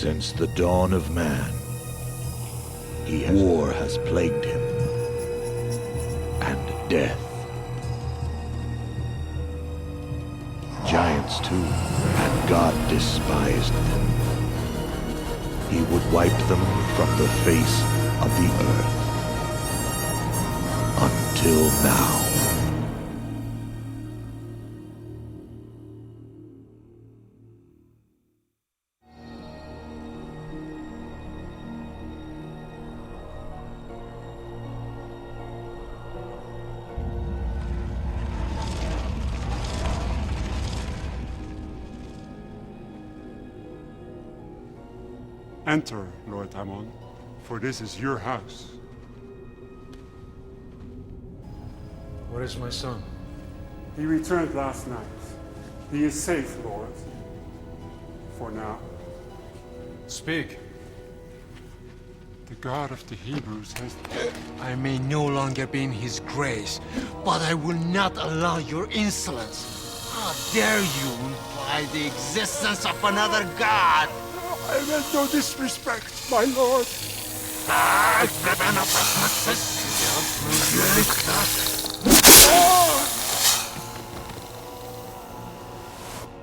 Since the dawn of man, war has plagued him, and death. Giants too, and God despised them. He would wipe them from the face of the earth. Until now. Enter, Lord Tamon, for this is your house. Where is my son? He returned last night. He is safe, Lord. For now. Speak. The God of the Hebrews has... I may no longer be in his grace, but I will not allow your insolence. How dare you imply the existence of another god? I meant no disrespect, my lord.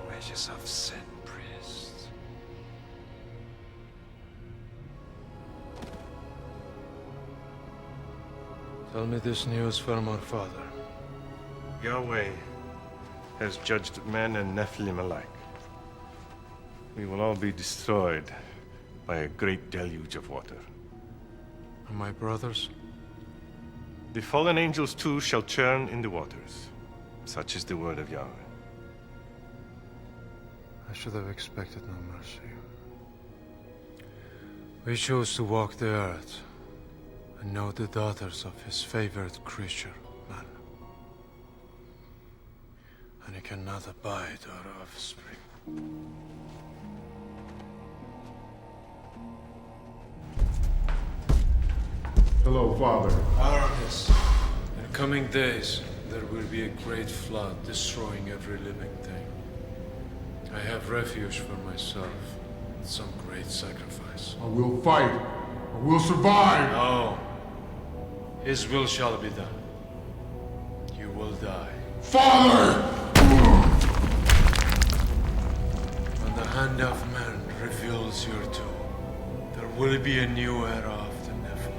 Wages of sin, priest. Tell me this news from our father. Yahweh has judged men and Nephilim alike. We will all be destroyed by a great deluge of water. And my brothers? The fallen angels too shall churn in the waters. Such is the word of Yahweh. I should have expected no mercy. We chose to walk the earth and know the daughters of his favored creature, man. And he cannot abide our offspring. Hello, Father. Aramis, in coming days, there will be a great flood destroying every living thing. I have refuge for myself, some great sacrifice. I will fight. I will survive. No. His will shall be done. You will die. Father! When the hand of man reveals your doom, there will be a new era of the Nephilim.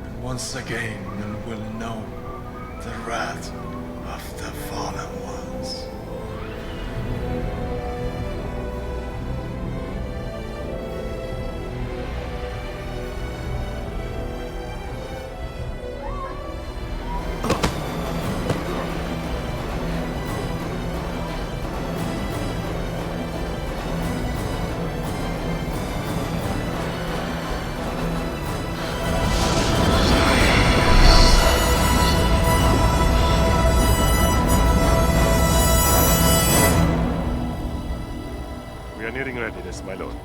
And once again, you will know the wrath of the fallen ones. We are nearing readiness, my lord.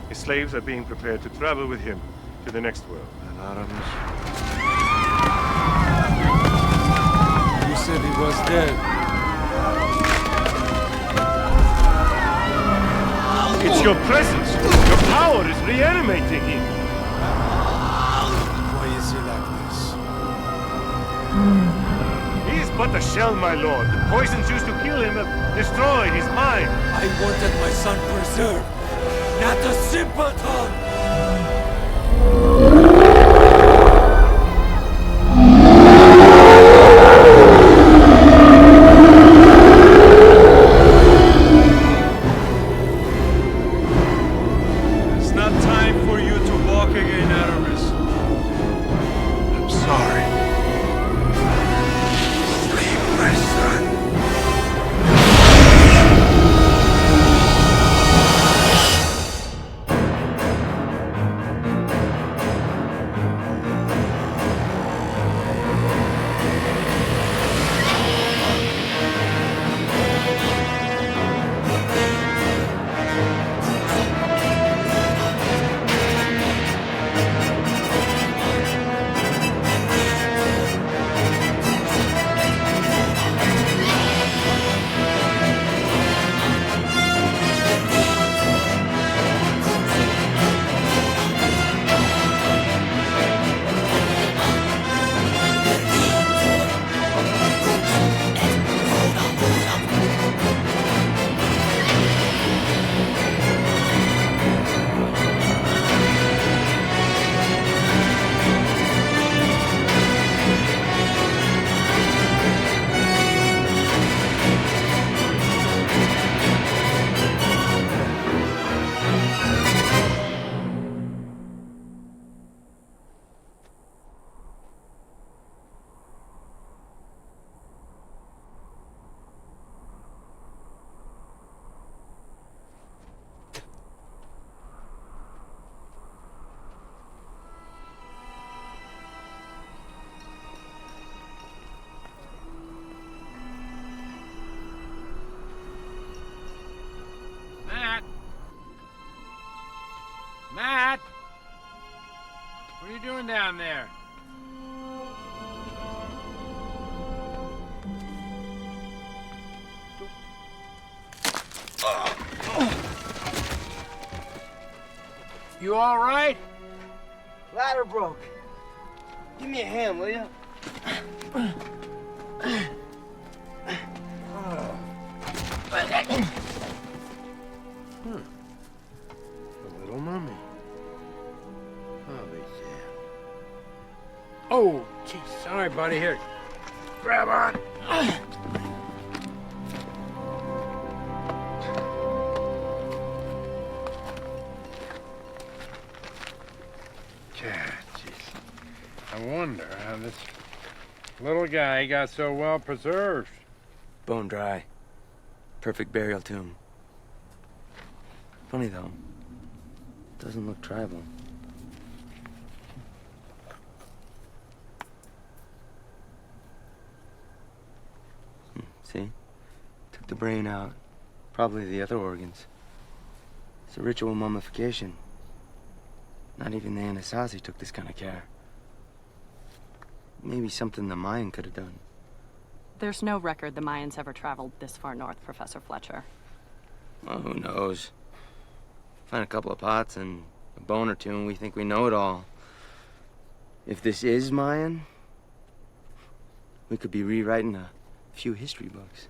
His slaves are being prepared to travel with him to the next world. And Aramis? You said he was dead. It's your presence! Your power is reanimating him! Why is he like this? He is but a shell, my lord. The poisons used to kill him have destroyed his mind. I wanted my son preserved, not a simpleton! It's not time for you to walk again, Aramis. I'm sorry. Sleep, my son. What are you doing down there? You all right? Ladder broke. Give me a hand, will you? A little mummy. Oh, yeah. Oh, geez, sorry, buddy. Here, grab on. Yeah, jeez. I wonder how this little guy got so well preserved. Bone dry. Perfect burial tomb. Funny though. Doesn't look tribal. See? Took the brain out. Probably the other organs. It's a ritual mummification. Not even the Anasazi took this kind of care. Maybe something the Mayan could have done. There's no record the Mayans ever traveled this far north, Professor Fletcher. Well, who knows? Find a couple of pots and a bone or two and we think we know it all. If this is Mayan, we could be rewriting a few history books.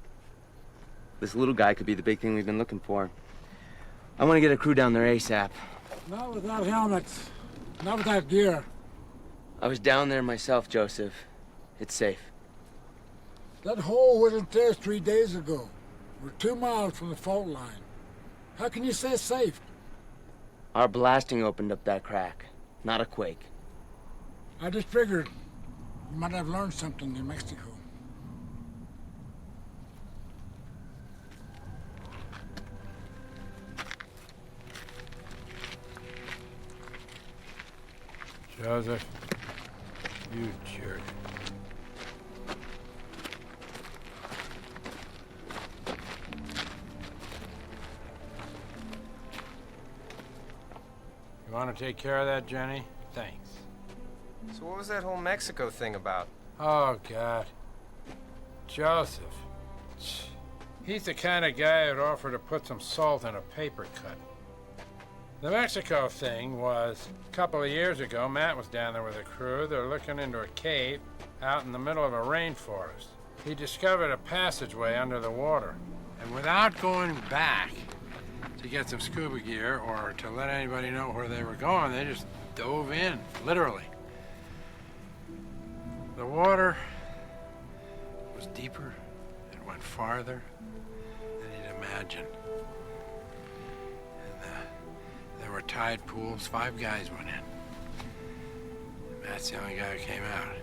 This little guy could be the big thing we've been looking for. I want to get a crew down there ASAP. Not without helmets. Not without gear. I was down there myself, Joseph. It's safe. That hole wasn't there 3 days ago. We're 2 miles from the fault line. How can you say it's safe? Our blasting opened up that crack, not a quake. I just figured you might have learned something in Mexico. Joseph, you jerk. You want to take care of that, Jenny? Thanks. So what was that whole Mexico thing about? Oh, God. Joseph. He's the kind of guy who'd offer to put some salt in a paper cut. The Mexico thing was, a couple of years ago, Matt was down there with a crew. They're looking into a cave out in the middle of a rainforest. He discovered a passageway under the water. And without going back to get some scuba gear or to let anybody know where they were going, they just dove in, literally. The water was deeper, it went farther than you'd imagine. There were tide pools, 5 guys went in. Matt's the only guy who came out.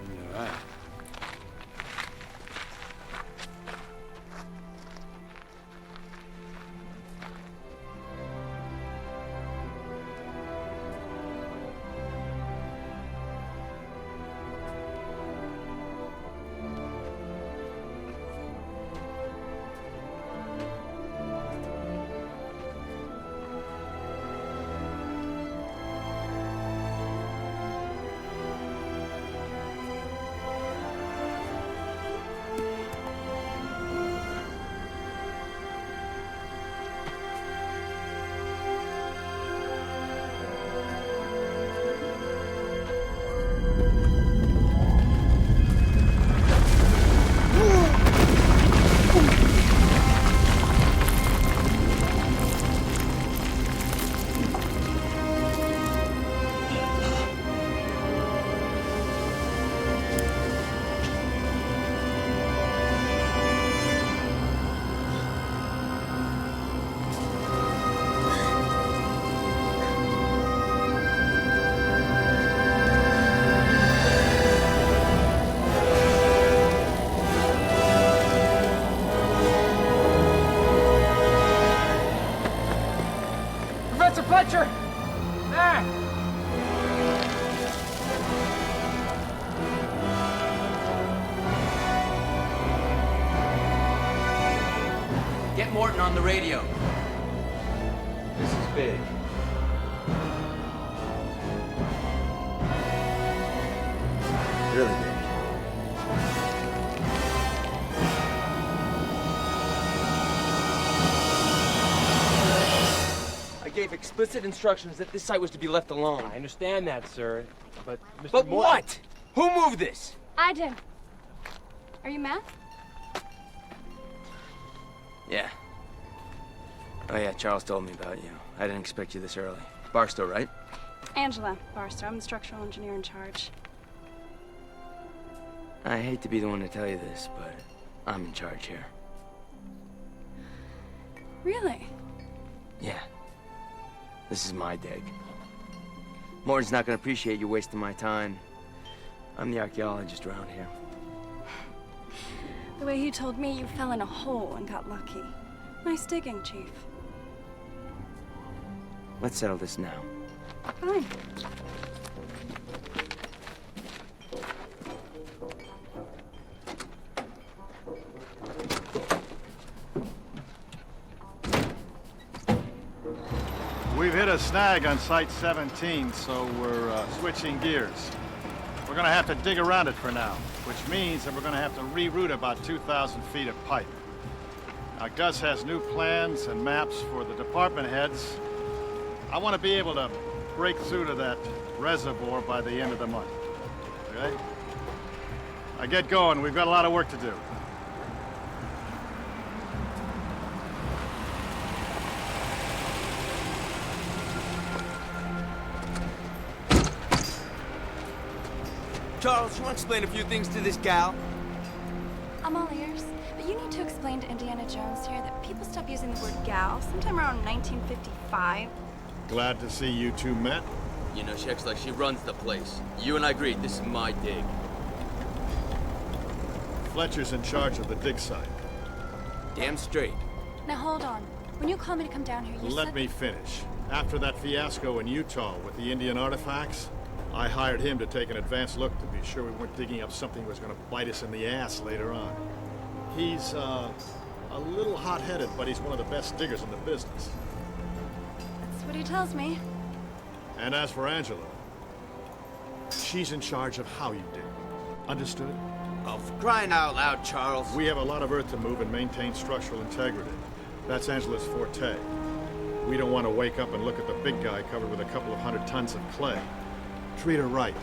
You knew that. Fletcher! There! Get Morton on the radio. This is big. Really big. I gave explicit instructions that this site was to be left alone. I understand that, sir, but Mr. But Morton... what? Who moved this? I did. Are you Matt? Yeah. Oh yeah, Charles told me about you. I didn't expect you this early. Barstow, right? Angela Barstow. I'm the structural engineer in charge. I hate to be the one to tell you this, but I'm in charge here. Really? Yeah. This is my dig. Morton's not gonna appreciate you wasting my time. I'm the archaeologist around here. The way he told me, you fell in a hole and got lucky. Nice digging, Chief. Let's settle this now. Fine. We've hit a snag on Site 17, so we're switching gears. We're gonna have to dig around it for now, which means that we're gonna have to reroute about 2,000 feet of pipe. Now, Gus has new plans and maps for the department heads. I want to be able to break through to that reservoir by the end of the month, okay? Now get going, we've got a lot of work to do. Charles, you want to explain a few things to this gal? I'm all ears, but you need to explain to Indiana Jones here that people stopped using the word gal sometime around 1955. Glad to see you two met. You know, she acts like she runs the place. You and I agreed, this is my dig. Fletcher's in charge of the dig site. Damn straight. Now hold on. When you called me to come down here, you Let said... me finish. After that fiasco in Utah with the Indian artifacts, I hired him to take an advanced look to be sure we weren't digging up something that was going to bite us in the ass later on. He's, a little hot-headed, but he's one of the best diggers in the business. That's what he tells me. And as for Angela, she's in charge of how you dig. Understood? Oh, for crying out loud, Charles. We have a lot of earth to move and maintain structural integrity. That's Angela's forte. We don't want to wake up and look at the big guy covered with a couple of 100 tons of clay. Treat her right.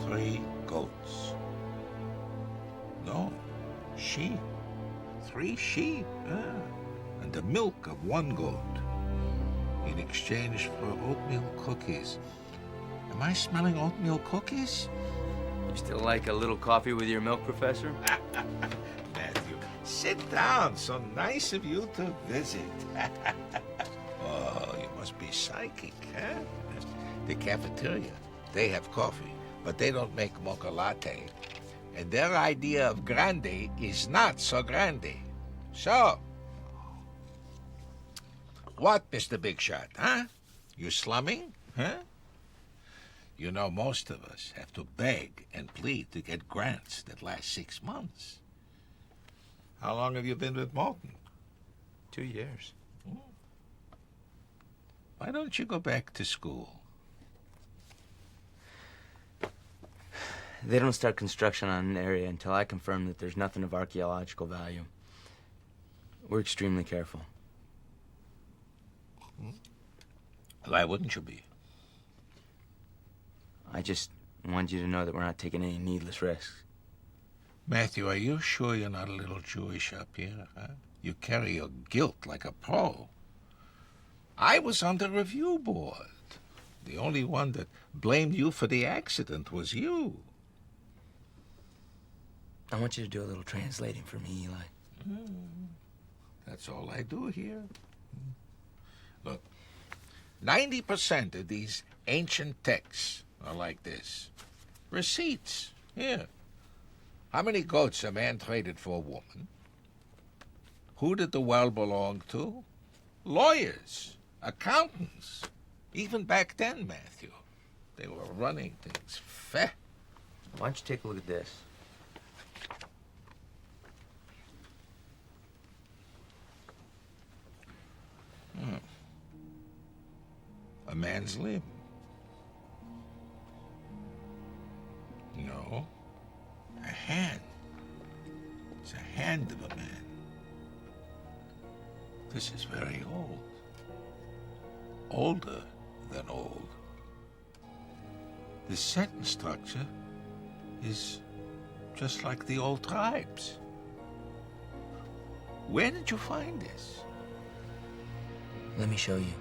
Three goats. No, sheep. 3 sheep, and the milk of 1 goat in exchange for oatmeal cookies. Am I smelling oatmeal cookies? You still like a little coffee with your milk, Professor? Matthew, sit down. So nice of you to visit. Oh, you must be psychic, huh? The cafeteria, they have coffee, but they don't make mocha latte. And their idea of grande is not so grande. So, what, Mr. Big Shot, huh? You slumming, huh? You know, most of us have to beg and plead to get grants that last 6 months. How long have you been with Morton? 2 years. Why don't you go back to school? They don't start construction on an area until I confirm that there's nothing of archaeological value. We're extremely careful. Why wouldn't you be? I just want you to know that we're not taking any needless risks. Matthew, are you sure you're not a little Jewish up here, huh? You carry your guilt like a pro. I was on the review board. The only one that blamed you for the accident was you. I want you to do a little translating for me, Eli. That's all I do here. Look, 90% of these ancient texts are like this. Receipts, here. How many goats a man traded for a woman? Who did the well belong to? Lawyers, accountants. Even back then, Matthew, they were running things fair. Why don't you take a look at this? A man's limb. No. A hand. It's a hand of a man. This is very old. Older than old. The sentence structure is just like the old tribes. Where did you find this? Let me show you.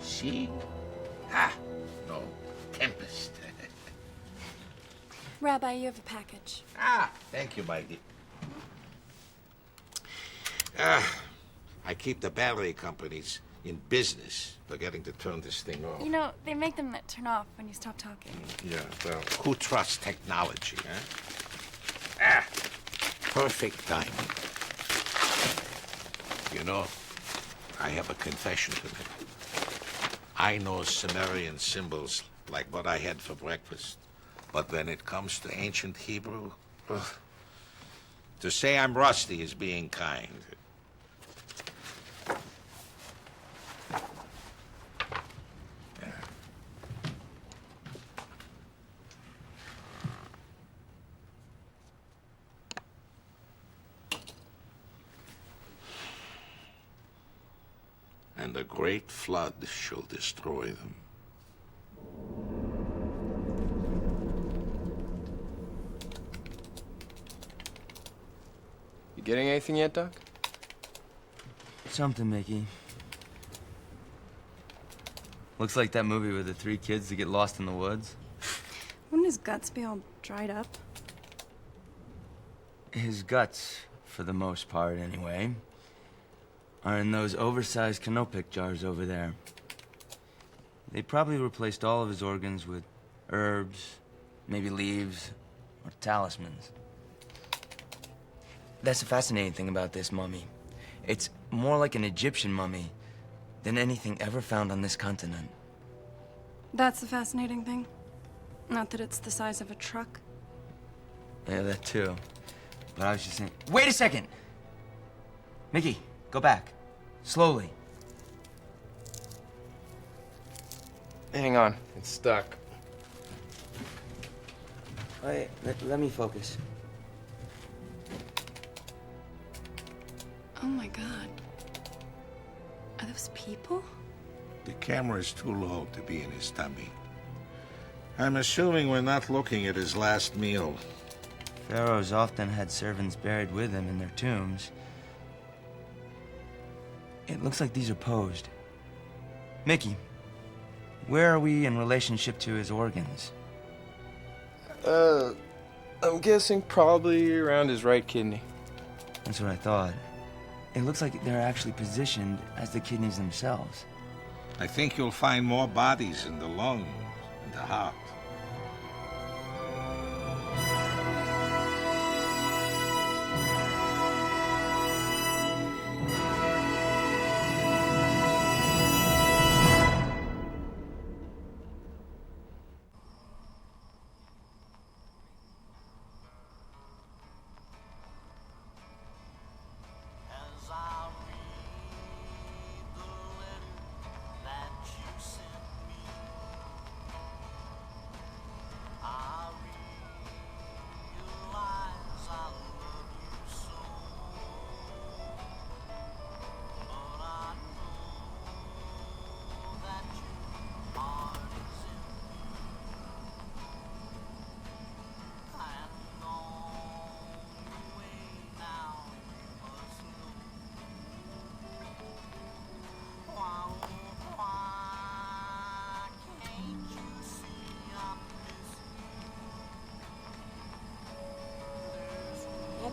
See? Ha! No. Tempest. Rabbi, you have a package. Ah, thank you, my dear. I keep the battery companies in business forgetting to turn this thing off. You know, they make them that turn off when you stop talking. Yeah, well, who trusts technology, huh? Perfect timing. You know, I have a confession to make. I know Sumerian symbols like what I had for breakfast. But when it comes to ancient Hebrew, to say I'm rusty is being kind. And a great flood shall destroy them. You getting anything yet, Doc? Something, Mickey. Looks like that movie with the 3 kids that get lost in the woods. Wouldn't his guts be all dried up? His guts, for the most part anyway, are in those oversized canopic jars over there. They probably replaced all of his organs with herbs, maybe leaves, or talismans. That's the fascinating thing about this mummy. It's more like an Egyptian mummy than anything ever found on this continent. That's the fascinating thing. Not that it's the size of a truck. Yeah, that too. But I was just saying... Wait a second! Mickey, go back. Slowly. Hang on, it's stuck. Wait, let me focus. Oh my God. Are those people? The camera is too low to be in his tummy. I'm assuming we're not looking at his last meal. Pharaohs often had servants buried with them in their tombs. It looks like these are posed. Mickey, where are we in relationship to his organs? I'm guessing probably around his right kidney. That's what I thought. It looks like they're actually positioned as the kidneys themselves. I think you'll find more bodies in the lung and the heart.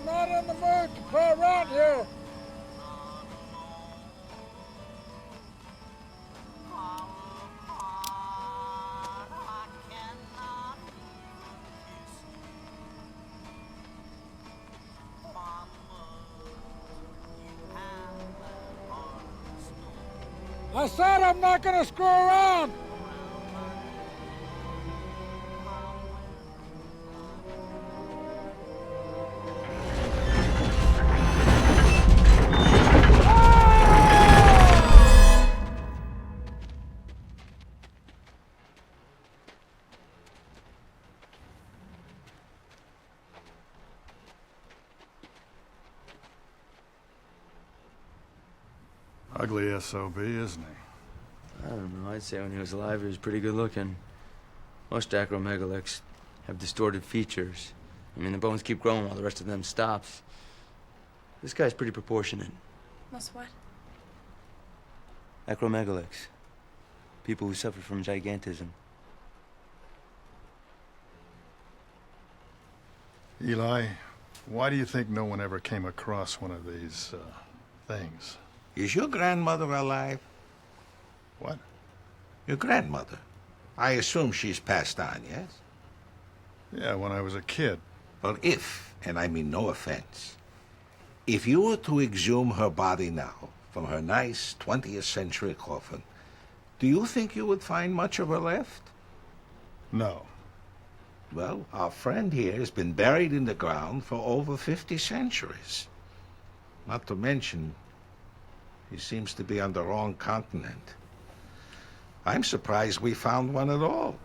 I'm not in the mood to play around here. I said I'm not gonna screw around! Ugly SOB, isn't he? I don't know. I'd say when he was alive, he was pretty good looking. Most acromegalics have distorted features. I mean, the bones keep growing while the rest of them stops. This guy's pretty proportionate. Most what? Acromegalics. People who suffer from gigantism. Eli, why do you think no one ever came across one of these, things? Is your grandmother alive? What? Your grandmother. I assume she's passed on, yes? Yeah, when I was a kid. Well, if, and I mean no offense, if you were to exhume her body now from her nice 20th century coffin, do you think you would find much of her left? No. Well, our friend here has been buried in the ground for over 50 centuries. Not to mention, he seems to be on the wrong continent. I'm surprised we found one at all.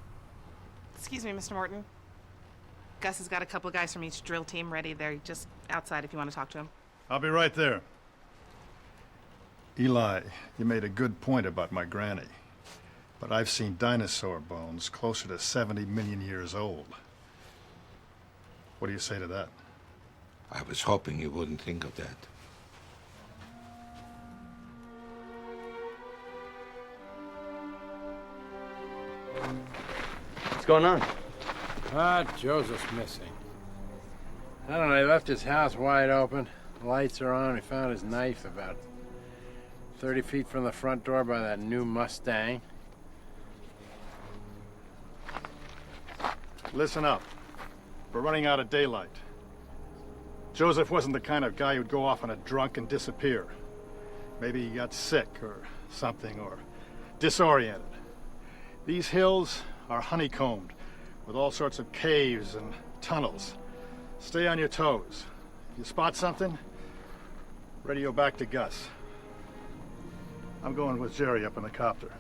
Excuse me, Mr. Morton. Gus has got a couple of guys from each drill team ready. They're just outside if you want to talk to them. I'll be right there. Eli, you made a good point about my granny. But I've seen dinosaur bones closer to 70 million years old. What do you say to that? I was hoping you wouldn't think of that. What's going on? Joseph's missing. I don't know, he left his house wide open. The lights are on. We found his knife about 30 feet from the front door by that new Mustang. Listen up. We're running out of daylight. Joseph wasn't the kind of guy who'd go off on a drunk and disappear. Maybe he got sick or something, or disoriented. These hills are honeycombed with all sorts of caves and tunnels. Stay on your toes. If you spot something, radio back to Gus. I'm going with Jerry up in the copter.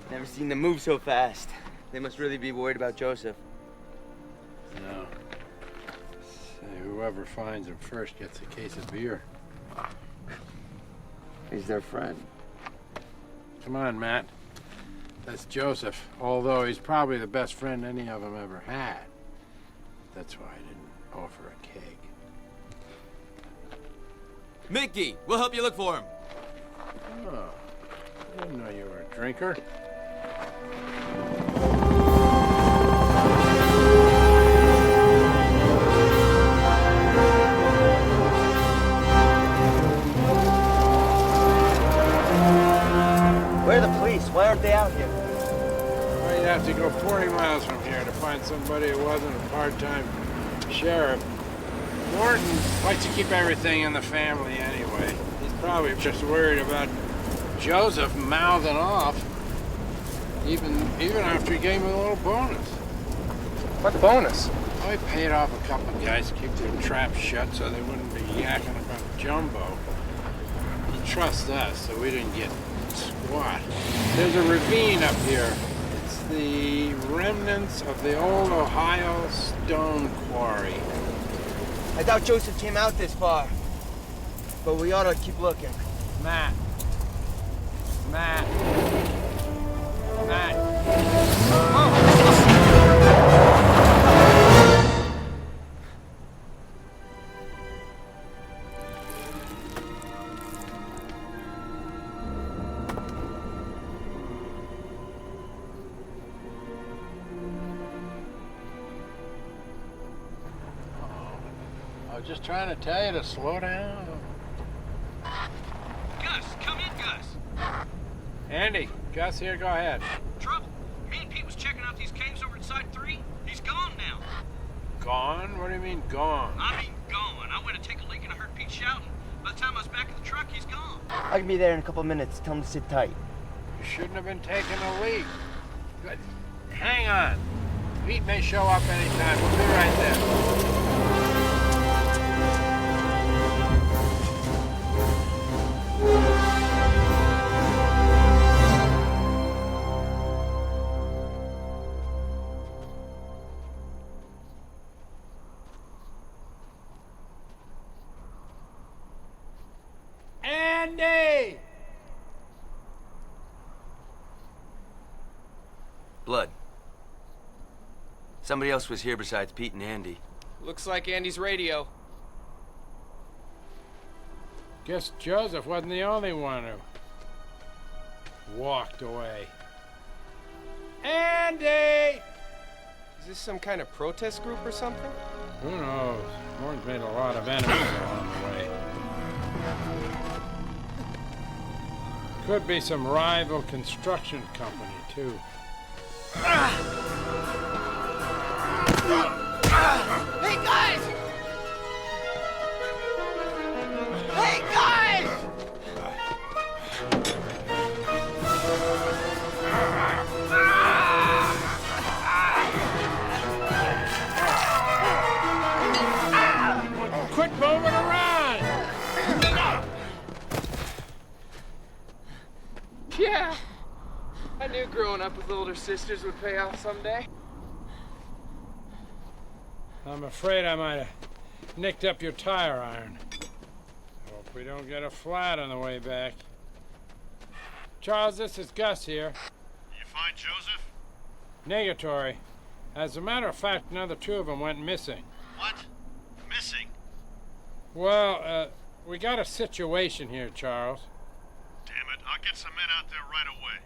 Never seen them move so fast. They must really be worried about Joseph. No. Say, whoever finds him first gets a case of beer. He's their friend. Come on, Matt. That's Joseph, although he's probably the best friend any of them ever had. That's why I didn't offer a keg. Mickey, we'll help you look for him. Oh, I didn't know you were a drinker. Where are the police? Why aren't they out here? Well, you'd have to go 40 miles from here to find somebody who wasn't a part-time sheriff. Morton likes to keep everything in the family anyway. He's probably just worried about Joseph mouthing off, even after he gave him a little bonus. What bonus? Oh, he paid off a couple of guys, keep their traps shut so they wouldn't be yakking about Jumbo. He trusts us, so we didn't get squat. There's a ravine up here. It's the remnants of the old Ohio stone quarry. I doubt Joseph came out this far. But we ought to keep looking. Matt. was just trying to tell you to slow down. Gus, come in, Gus. Andy, Gus here, go ahead. Trouble. Me and Pete was checking out these caves over at Site 3. He's gone now. Gone? What do you mean, gone? I mean gone. I went to take a leak and I heard Pete shouting. By the time I was back at the truck, he's gone. I can be there in a couple of minutes. Tell him to sit tight. You shouldn't have been taking a leak. Good. Hang on. Pete may show up anytime. We'll be right there. Andy! Blood. Somebody else was here besides Pete and Andy. Looks like Andy's radio. Guess Joseph wasn't the only one who walked away. Andy! Is this some kind of protest group or something? Who knows? Warren's made a lot of enemies along the way. Could be some rival construction company, too. Hey, guys! Hey, guys! Quit moving around! Yeah! I knew growing up with older sisters would pay off someday. I'm afraid I might have nicked up your tire iron. Hope we don't get a flat on the way back. Charles, this is Gus here. You find Joseph? Negatory. As a matter of fact, another two of them went missing. What? Missing? Well, we got a situation here, Charles. Damn it, I'll get some men out there right away.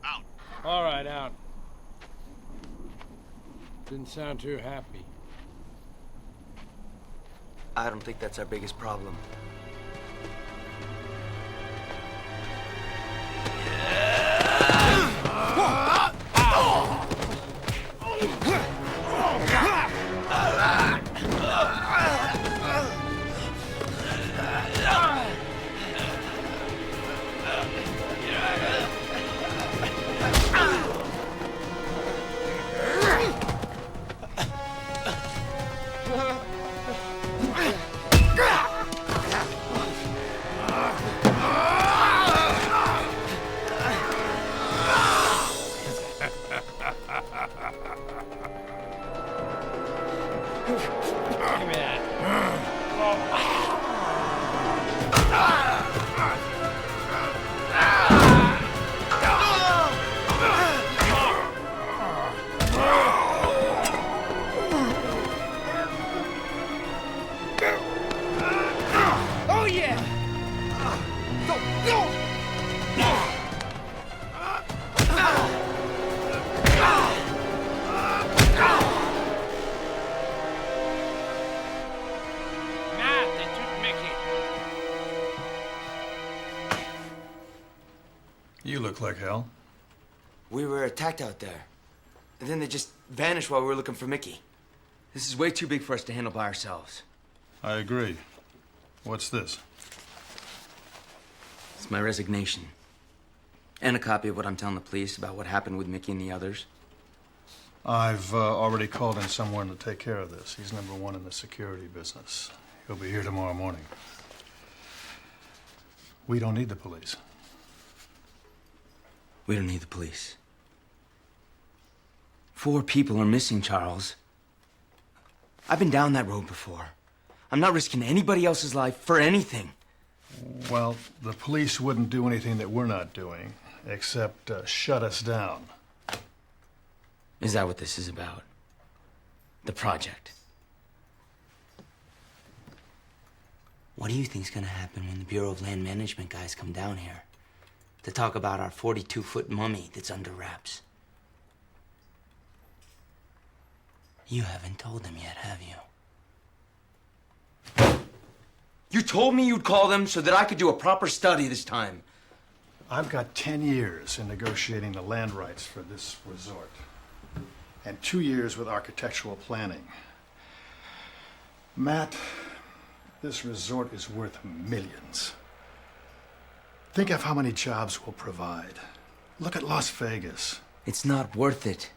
Out. All right, out. Didn't sound too happy. I don't think that's our biggest problem. You look like hell. We were attacked out there. And then they just vanished while we were looking for Mickey. This is way too big for us to handle by ourselves. I agree. What's this? It's my resignation. And a copy of what I'm telling the police about what happened with Mickey and the others. I've already called in someone to take care of this. He's number one in the security business. He'll be here tomorrow morning. We don't need the police. We don't need the police. 4 people are missing, Charles. I've been down that road before. I'm not risking anybody else's life for anything. Well, the police wouldn't do anything that we're not doing, except shut us down. Is that what this is about? The project? What do you think's gonna happen when the Bureau of Land Management guys come down here to talk about our 42-foot mummy that's under wraps? You haven't told them yet, have you? You told me you'd call them so that I could do a proper study this time. I've got 10 years in negotiating the land rights for this resort, and 2 years with architectural planning. Matt, this resort is worth millions. Think of how many jobs we'll provide. Look at Las Vegas. It's not worth it.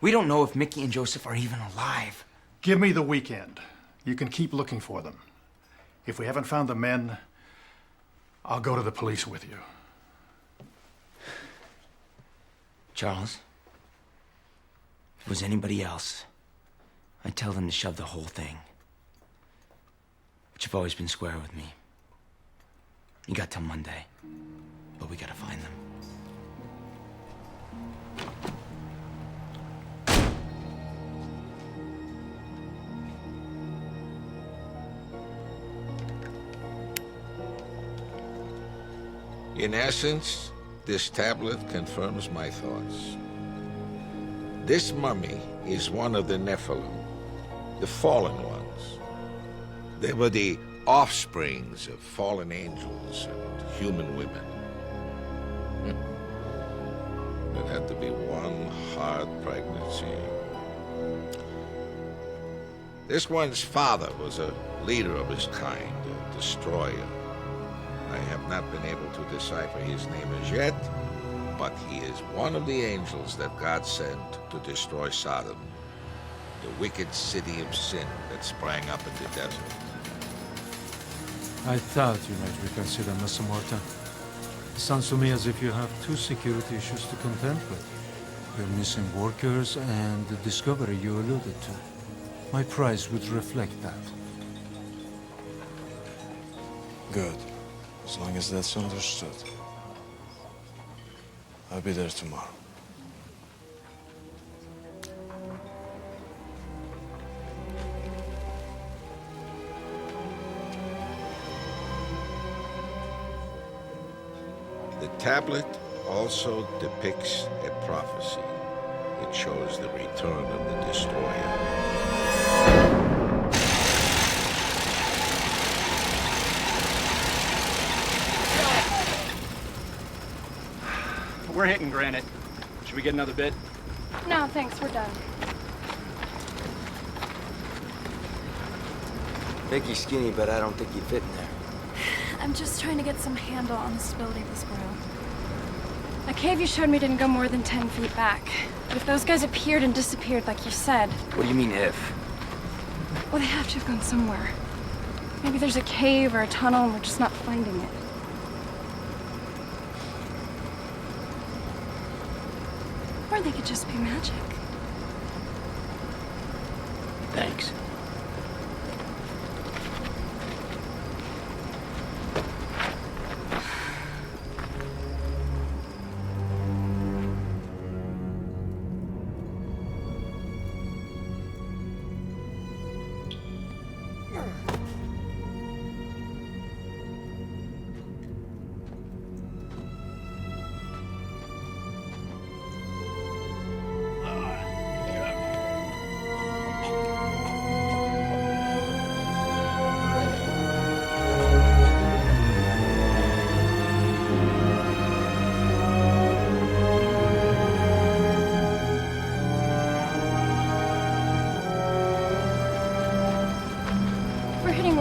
We don't know if Mickey and Joseph are even alive. Give me the weekend. You can keep looking for them. If we haven't found the men, I'll go to the police with you. Charles, if it was anybody else, I'd tell them to shove the whole thing. But you've always been square with me. You got till Monday, but we gotta find them. In essence, this tablet confirms my thoughts. This mummy is one of the Nephilim, the fallen ones. They were the offsprings of fallen angels and human women. It had to be one hard pregnancy. This one's father was a leader of his kind, a destroyer. I have not been able to decipher his name as yet, but he is one of the angels that God sent to destroy Sodom, the wicked city of sin that sprang up in the desert. I thought you might reconsider, Mr. Morton. It sounds to me as if you have two security issues to contend with. Your missing workers and the discovery you alluded to. My price would reflect that. Good. As long as that's understood. I'll be there tomorrow. The tablet also depicts a prophecy. It shows the return of the destroyer. We're hitting granite. Should we get another bit? No, thanks. We're done. Mickey's skinny, but I don't think you fit in there. I'm just trying to get some handle on the stability of this ground. The cave you showed me didn't go more than 10 feet back. But if those guys appeared and disappeared like you said... What do you mean, if? Well, they have to have gone somewhere. Maybe there's a cave or a tunnel and we're just not finding it. Or they could just be magic. Thanks.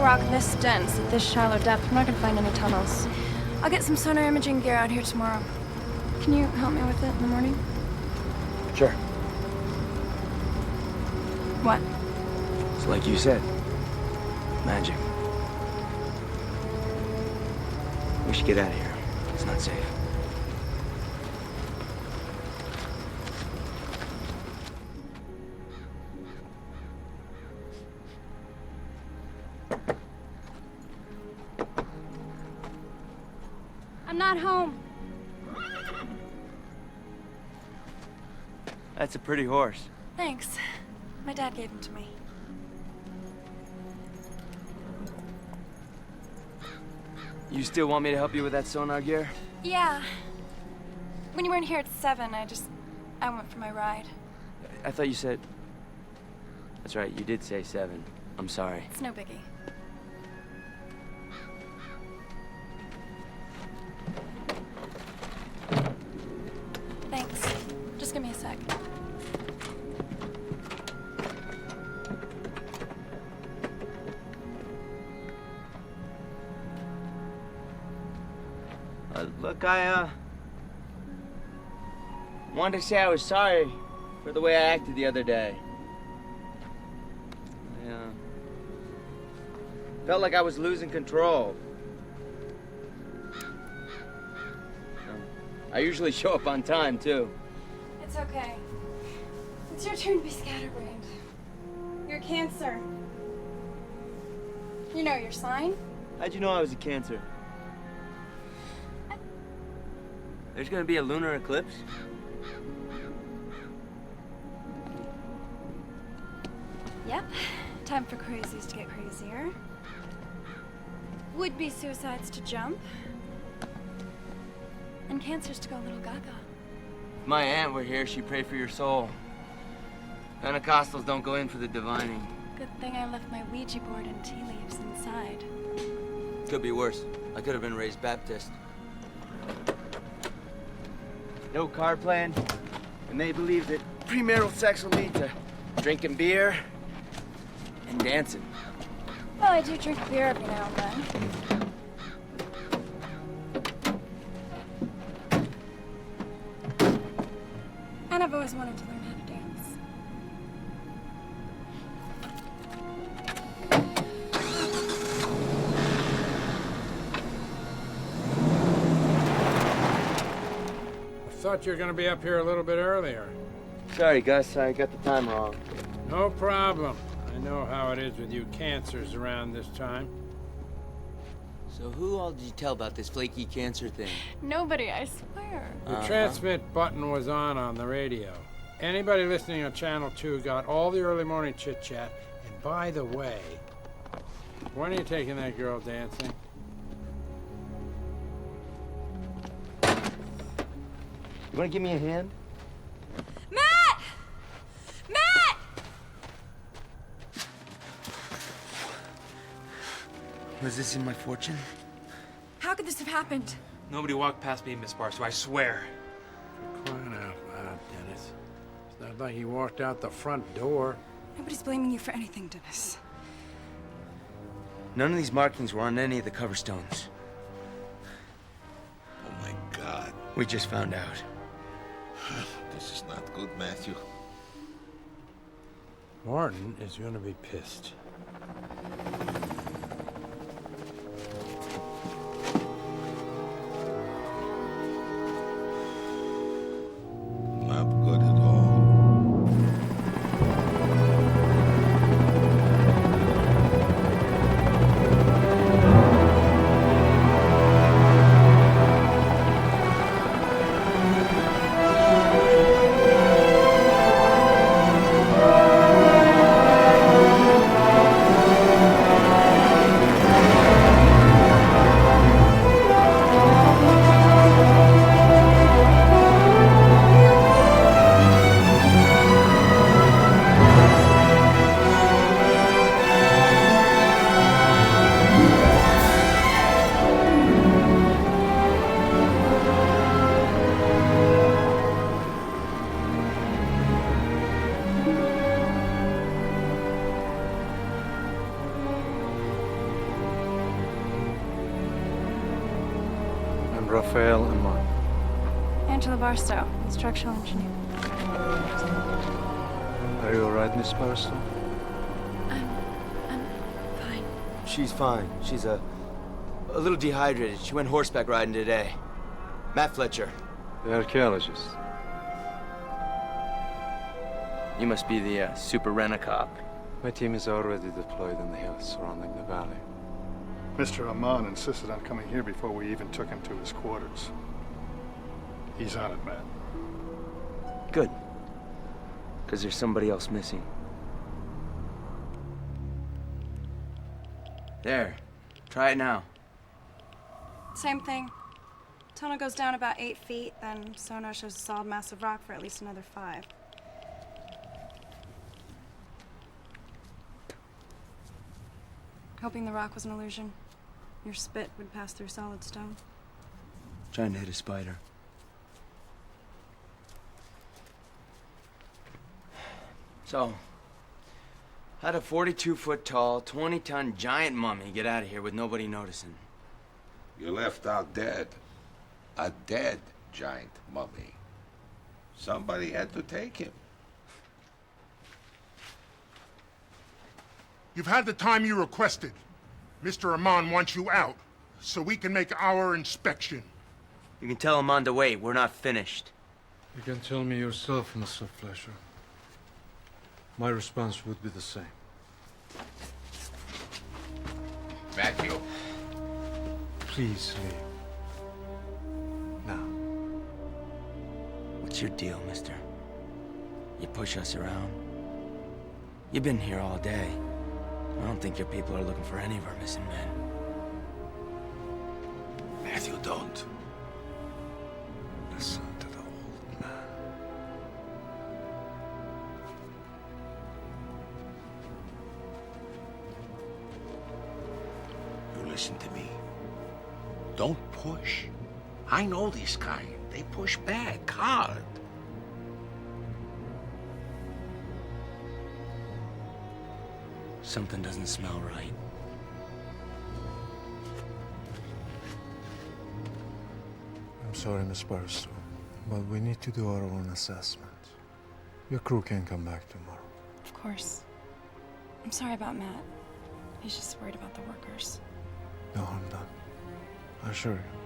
Rock this dense at this shallow depth, I'm not gonna find any tunnels. I'll get some sonar imaging gear out here tomorrow. Can you help me with it in the morning? Sure. What? It's like you said. Magic. We should get out of here. It's not safe. I'm not home. That's a pretty horse. Thanks. My dad gave him to me. You still want me to help you with that sonar gear? Yeah. When you weren't here at 7, I went for my ride. I thought you said... That's right, you did say 7. I'm sorry. It's no biggie. Look, I wanted to say I was sorry for the way I acted the other day. I felt like I was losing control. I usually show up on time, too. It's okay. It's your turn to be scatterbrained. You're a Cancer. You know your sign? How'd you know I was a Cancer? There's gonna be a lunar eclipse? Yep. Time for crazies to get crazier. Would-be suicides to jump. And Cancers to go a little gaga. If my aunt were here, she'd pray for your soul. Pentecostals don't go in for the divining. Good thing I left my Ouija board and tea leaves inside. Could be worse. I could have been raised Baptist. No card playing, and they believe that premarital sex will lead to drinking beer and dancing. Well, I do drink beer every now and then. And I've always wanted to learn how to dance. I thought you were gonna be up here a little bit earlier. Sorry, Gus, I got the time wrong. No problem. I know how it is with you Cancers around this time. So who all did you tell about this flaky Cancer thing? Nobody, I swear. The transmit button was on the radio. Anybody listening on Channel 2 got all the early morning chit-chat. And by the way, when are you taking that girl dancing? You want to give me a hand? Matt! Matt! Was this in my fortune? How could this have happened? Nobody walked past me, Miss Barstow, I swear. Crying out loud, Dennis. It's not like he walked out the front door. Nobody's blaming you for anything, Dennis. None of these markings were on any of the cover stones. Oh my God. We just found out. This is not good, Matthew. Martin is gonna be pissed. Not good at all. Rafael, Aman. Angela Barstow, structural engineer. Are you alright, Miss Barstow? I'm fine. She's fine. She's a little dehydrated. She went horseback riding today. Matt Fletcher. The archaeologist. You must be the super rent-a-cop. My team is already deployed in the hills surrounding the valley. Mr. Aman insisted on coming here before we even took him to his quarters. He's on it, Matt. Good. Because there's somebody else missing. There. Try it now. Same thing. Tunnel goes down about 8 feet, then sonar shows a solid mass of rock for at least another 5. Hoping the rock was an illusion. Your spit would pass through solid stone. Trying to hit a spider. So, how'd a 42-foot-tall, 20-ton giant mummy get out of here with nobody noticing? You left out dead. A dead giant mummy. Somebody had to take him. You've had the time you requested. Mr. Aman wants you out, so we can make our inspection. You can tell Aman to wait. We're not finished. You can tell me yourself, Mr. Fletcher. My response would be the same. Matthew. Please leave. Now. What's your deal, mister? You push us around? You've been here all day. I don't think your people are looking for any of our missing men. Matthew, don't. Listen to the old man. You listen to me. Don't push. I know this kind. They push back hard. Something doesn't smell right. I'm sorry, Miss Barstow, but we need to do our own assessment. Your crew can come back tomorrow. Of course. I'm sorry about Matt. He's just worried about the workers. No harm done. I assure you.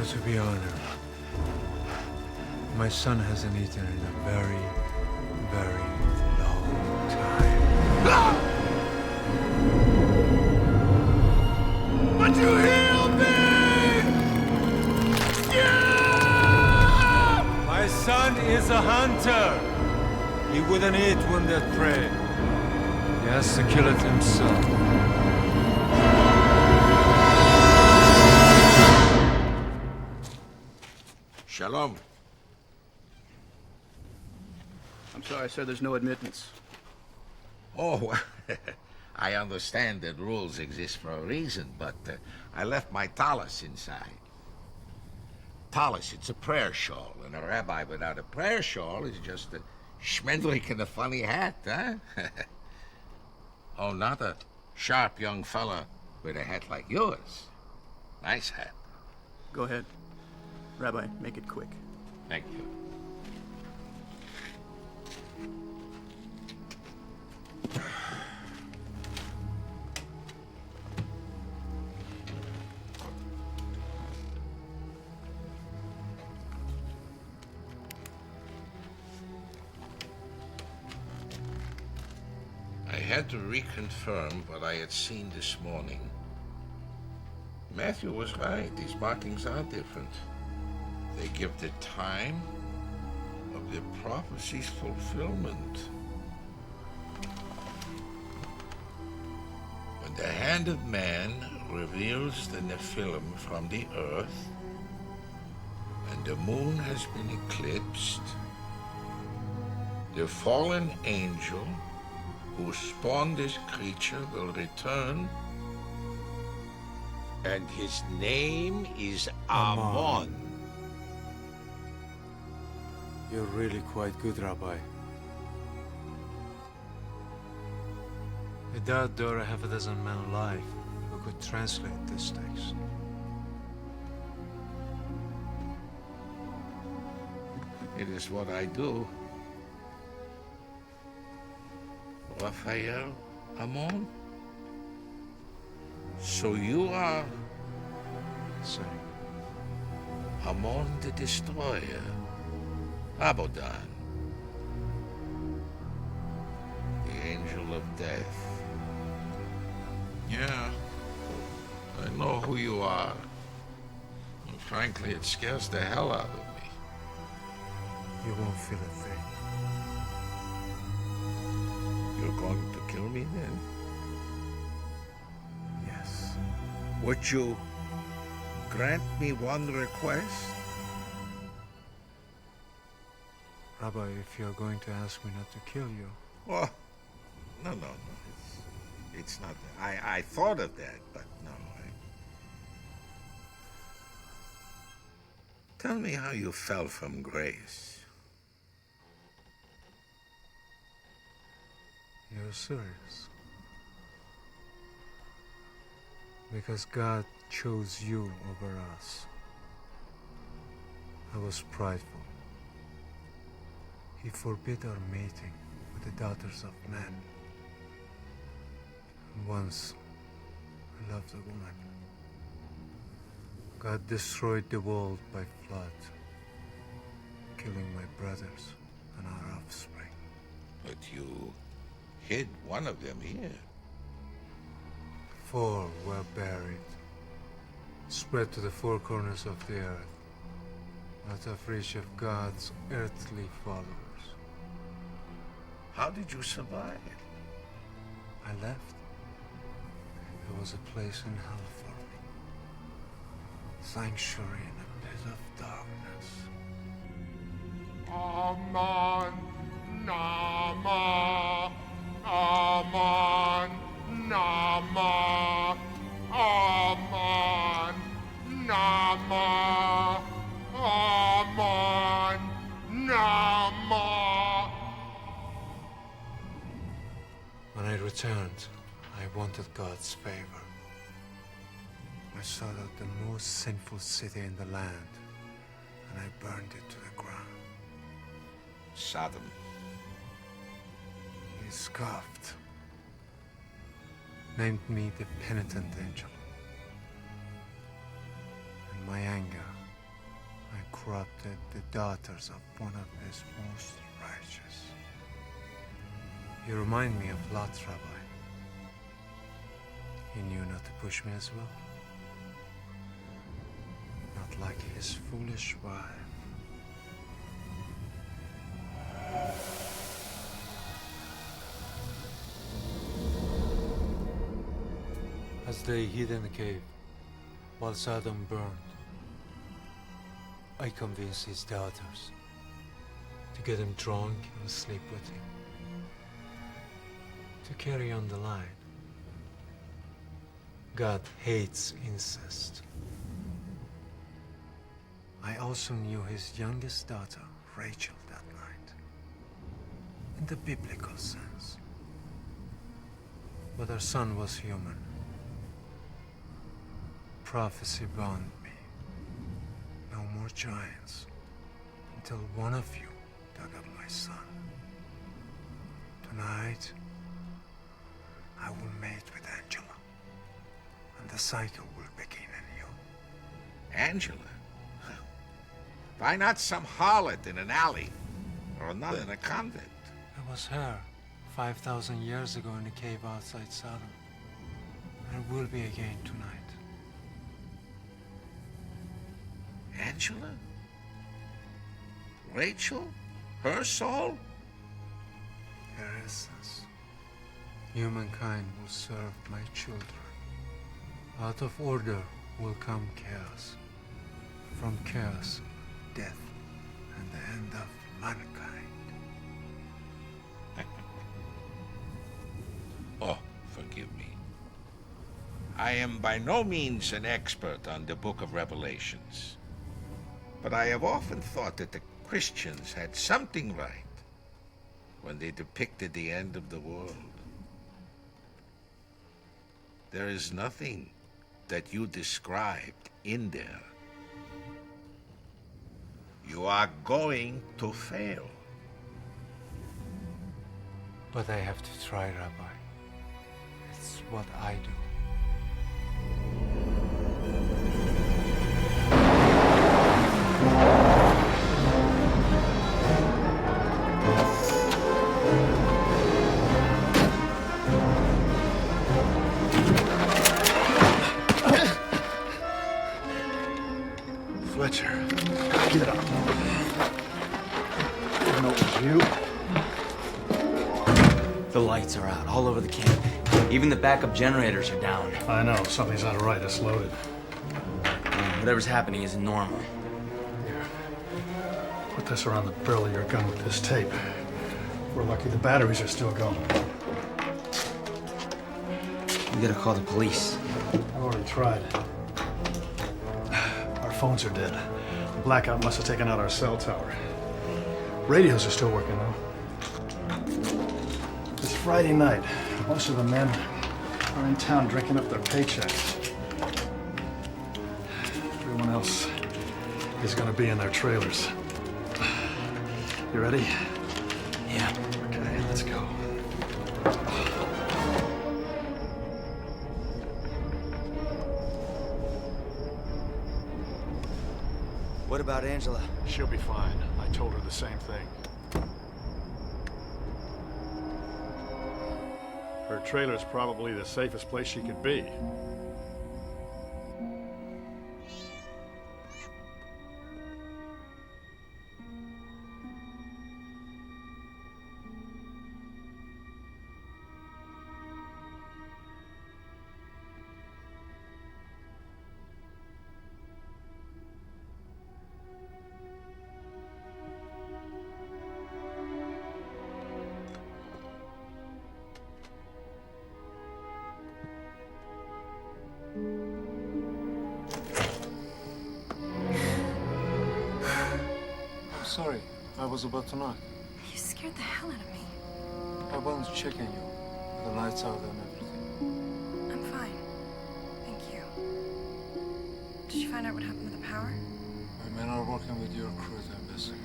To be honored. My son hasn't eaten in a very, very long time. But you healed me! Yeah! My son is a hunter. He wouldn't eat wounded prey. He has to kill it himself. Shalom. I'm sorry, sir, there's no admittance. Oh, I understand that rules exist for a reason, but I left my tallis inside. Tallis, it's a prayer shawl, and a rabbi without a prayer shawl is just a schmendlik in a funny hat, huh? Oh, not a sharp young fella with a hat like yours. Nice hat. Go ahead. Rabbi, make it quick. Thank you. I had to reconfirm what I had seen this morning. Matthew was right. These markings are different. They give the time of the prophecy's fulfillment. When the hand of man reveals the Nephilim from the earth, and the moon has been eclipsed, the fallen angel who spawned this creature will return, and his name is Aman. You're really quite good, Rabbi. I doubt there are half a dozen men alive who could translate this text. It is what I do. Rafael, Aman? So you are... Same. Aman the Destroyer. Abaddon. The Angel of Death. Yeah, I know who you are. And frankly, it scares the hell out of me. You won't feel a thing. You're going to kill me then? Yes. Would you grant me one request? Rabbi, if you're going to ask me not to kill you... Oh, no. It's not that. I thought of that, but no. Tell me how you fell from grace. You're serious? Because God chose you over us. I was prideful. He forbid our mating with the daughters of men. And once, I loved a woman. God destroyed the world by flood, killing my brothers and our offspring. But you hid one of them here. 4 were buried, spread to the 4 corners of the earth, out of reach of God's earthly followers. How did you survive? I left. There was a place in hell for me. Sanctuary in a pit of darkness. Aman, Nama, Aman, Nama, Aman, Nama, Aman, Nama. When I returned, I wanted God's favor. I sought out the most sinful city in the land, and I burned it to the ground. Sodom. He scoffed, named me the penitent angel. In my anger, I corrupted the daughters of one of his most righteous. You remind me of Lot, Rabbi. He knew not to push me as well. Not like his foolish wife. As they hid in the cave, while Sodom burned, I convinced his daughters to get him drunk and sleep with him, to carry on the line. God hates incest. I also knew his youngest daughter, Rachel, that night, in the biblical sense. But her son was human. Prophecy bound me. No more giants, until one of you dug up my son. Tonight, I will mate with Angela, and the cycle will begin anew. Angela? Why not some harlot in an alley, or another in a convent? It was her, 5,000 years ago in a cave outside Sodom. And it will be again tonight. Angela? Rachel? Her soul? Her essence. Humankind will serve my children. Out of order will come chaos. From chaos, death, and the end of mankind. Oh, forgive me. I am by no means an expert on the Book of Revelations, but I have often thought that the Christians had something right when they depicted the end of the world. There is nothing that you described in there. You are going to fail. But I have to try, Rabbi. It's what I do. Fletcher, get up. Didn't know it was you. The lights are out all over the camp. Even the backup generators are down. I know, something's not right. It's loaded. Whatever's happening isn't normal. Here. Put this around the barrel of your gun with this tape. We're lucky the batteries are still going. We gotta call the police. I've already tried. Our phones are dead. The blackout must have taken out our cell tower. Radios are still working, though. It's Friday night. Most of the men are in town drinking up their paychecks. Everyone else is gonna be in their trailers. You ready? Yeah. Okay, let's go. What about Angela? She'll be fine. I told her the same thing. Her trailer's probably the safest place she could be. Sorry, I was about to knock. You scared the hell out of me. I wanted to check on you, with the lights out and everything. I'm fine. Thank you. Did you find out what happened to the power? My men are working with your crew to investigate.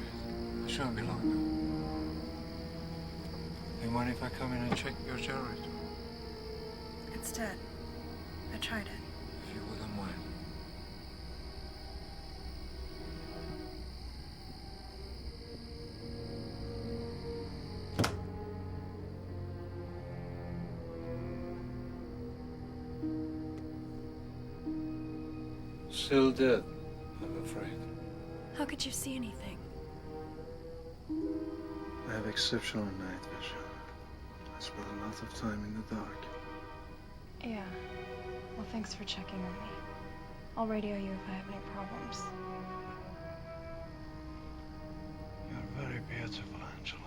It shouldn't be long now. Do you mind if I come in and check your generator? It's dead. I tried it. If you wouldn't mind. Still dead, I'm afraid. How could you see anything? I have exceptional night vision. I spend a lot of time in the dark. Yeah. Well, thanks for checking on me. I'll radio you if I have any problems. You're very beautiful, Angela.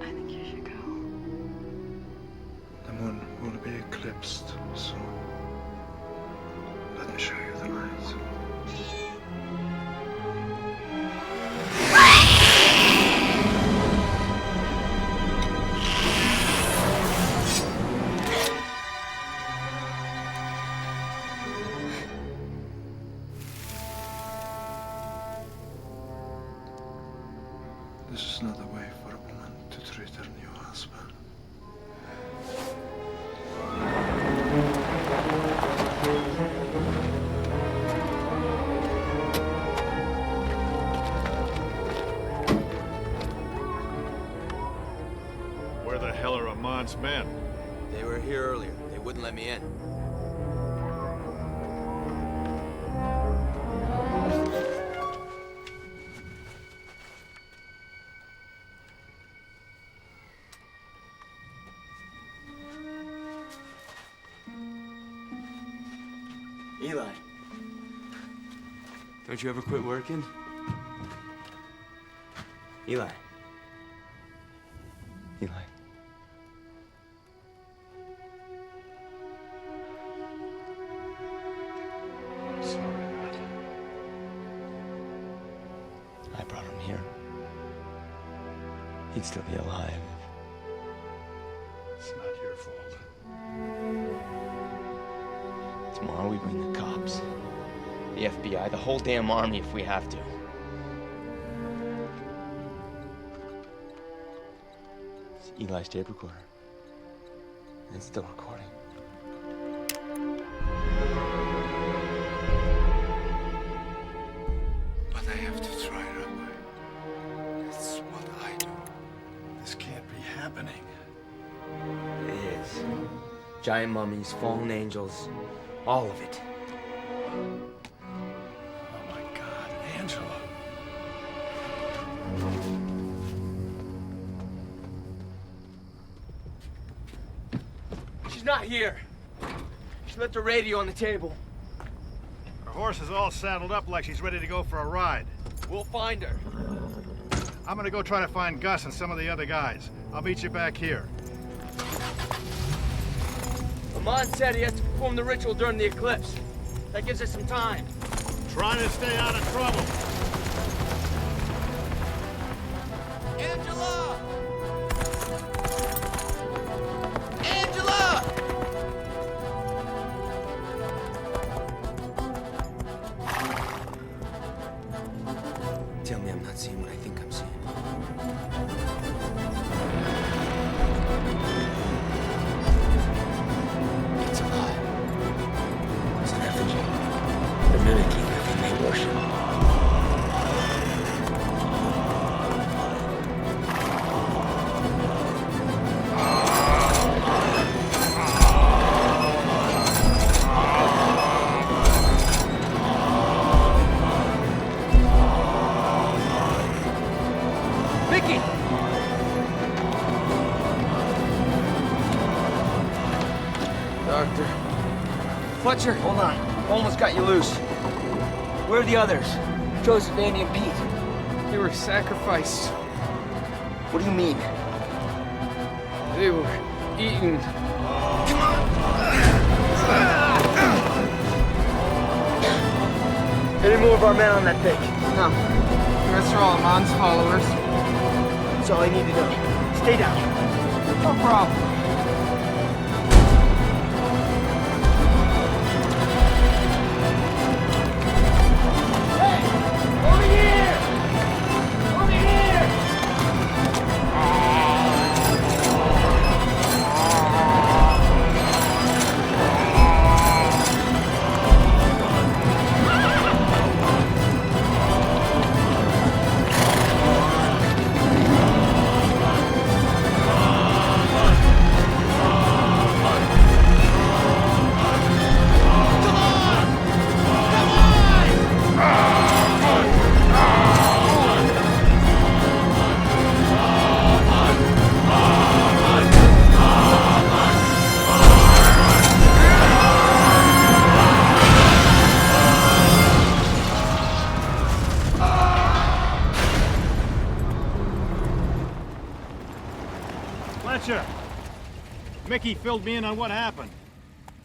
I think you should go. The moon will be eclipsed soon. Let me show you the lights. This is not a way for a woman to treat her new husband. Where the hell are Aman's men? They were here earlier. They wouldn't let me in. Eli, don't you ever quit working? Eli. Eli. Sorry, Matt. I brought him here. He'd still be alive. It's not your fault. Tomorrow we bring the cops, the FBI, the whole damn army if we have to. It's Eli's tape recorder. And it's still recording. But I have to try, Rabbi. It's what I do. This can't be happening. It is. Giant mummies, fallen angels, all of it. Oh my God. Angela? She's not here. She left her radio on the table. Her horse is all saddled up like she's ready to go for a ride. We'll find her. I'm gonna go try to find Gus and some of the other guys. I'll meet you back here. Aman said he has to perform the ritual during the eclipse. That gives us some time. Trying to stay out of trouble. Angela! Angela! Tell me I'm not seeing what I think I'm seeing. It's alive. It's an effigy. They're mimicking the thing they worship. Doctor. Fletcher, hold on. Almost got you loose. Where are the others? Joseph, Andy, and Pete. They were sacrificed. What do you mean? They were eaten. Any more of our men on that thing? No. The rest are all Aman's followers. That's all I need to know. Stay down. No problem. Mickey filled me in on what happened.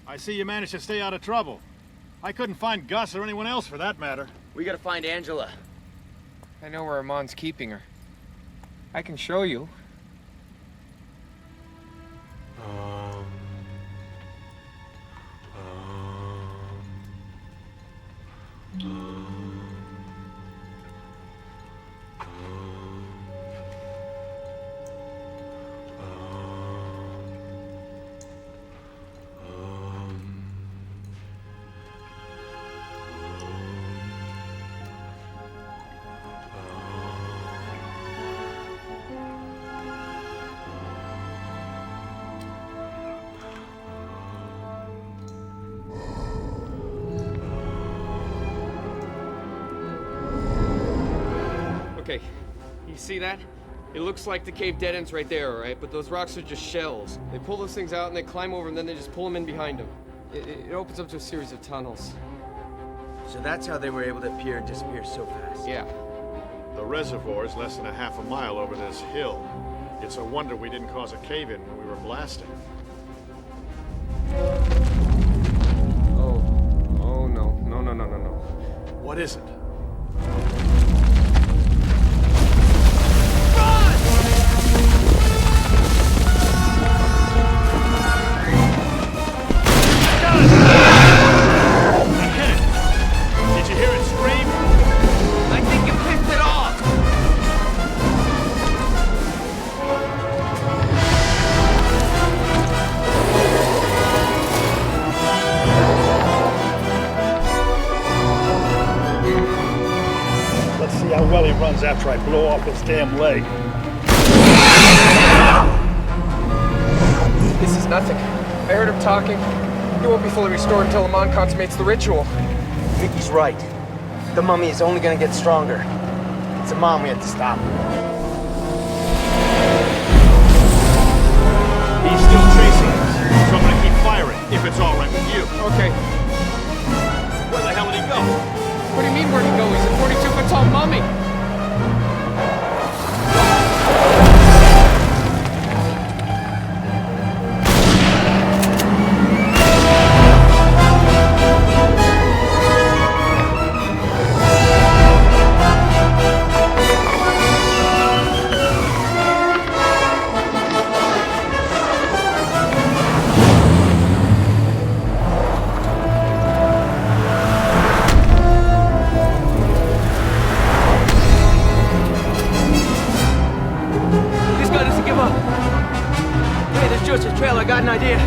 I see you managed to stay out of trouble. I couldn't find Gus or anyone else for that matter. We gotta find Angela. I know where Aman's keeping her. I can show you. Okay, you see that? It looks like the cave dead ends right there, right? But those rocks are just shells. They pull those things out and they climb over and then they just pull them in behind them. It opens up to a series of tunnels. So that's how they were able to appear and disappear so fast. Yeah. The reservoir is less than a half a mile over this hill. It's a wonder we didn't cause a cave-in when we were blasting. Oh no. No. What is it? Did you hear it scream? I think it pissed it off! Let's see how well he runs after I blow off his damn leg. This is nothing. I heard him talking. He won't be fully restored until Aman consummates the ritual. Mickey's right. The mummy is only gonna get stronger. It's Aman we have to stop. He's still chasing us, so I'm gonna keep firing, if it's all right with you. Okay. Where the hell did he go? What do you mean where'd he go? He's a 42-foot tall mummy. I got an idea.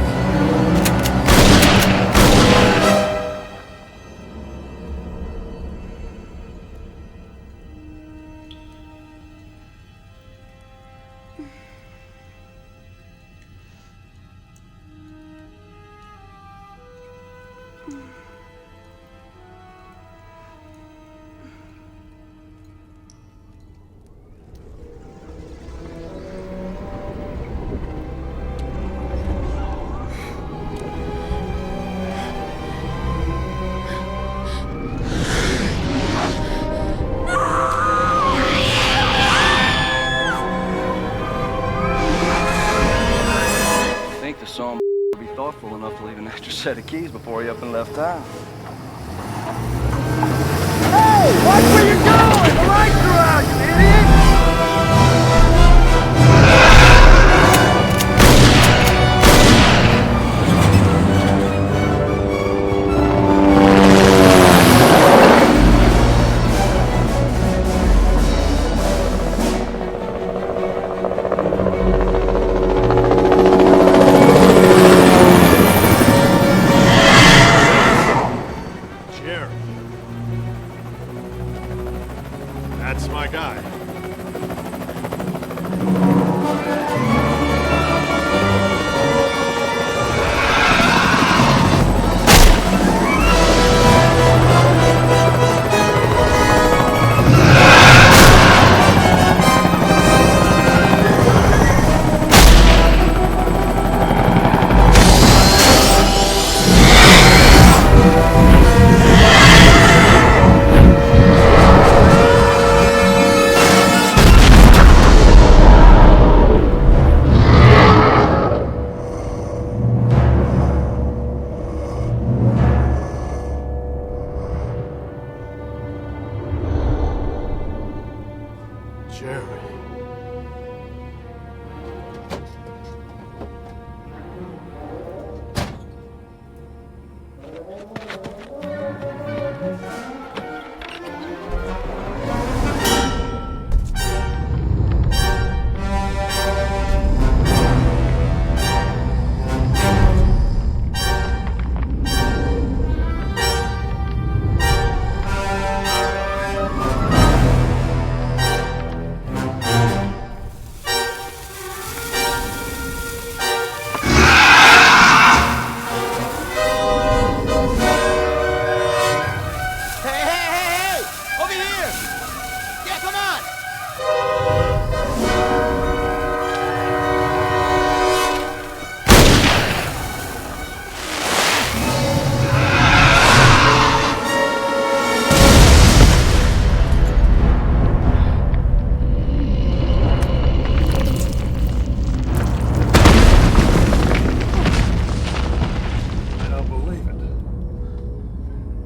Set of keys before he up and left town. Hey! Watch where you're going! The lights are out, you idiot! That's my guy.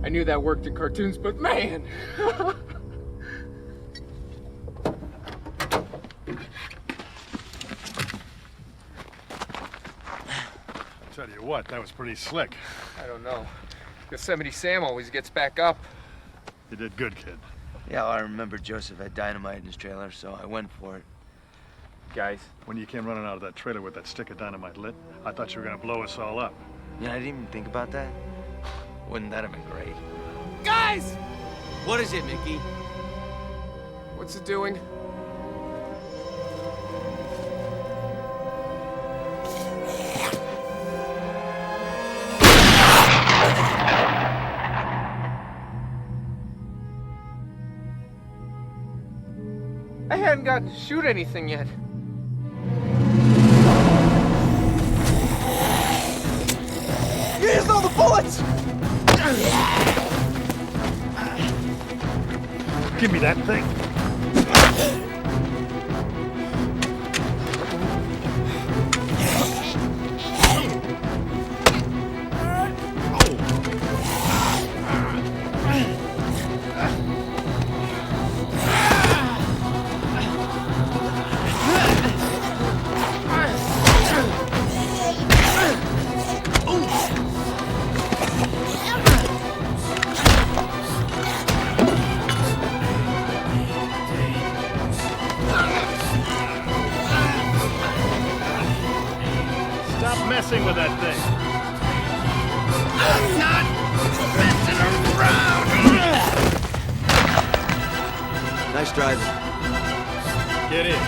I knew that worked in cartoons, but man! Tell you what, that was pretty slick. I don't know. Yosemite Sam always gets back up. You did good, kid. Yeah, well, I remember Joseph had dynamite in his trailer, so I went for it. Guys, when you came running out of that trailer with that stick of dynamite lit, I thought you were gonna blow us all up. Yeah, I didn't even think about that. Wouldn't that have been great? Guys! What is it, Mickey? What's it doing? hadn't got to shoot anything yet. Here's all the bullets! Give me that thing. Stop messing with that thing. I'm not messing around! Nice driving. Get in.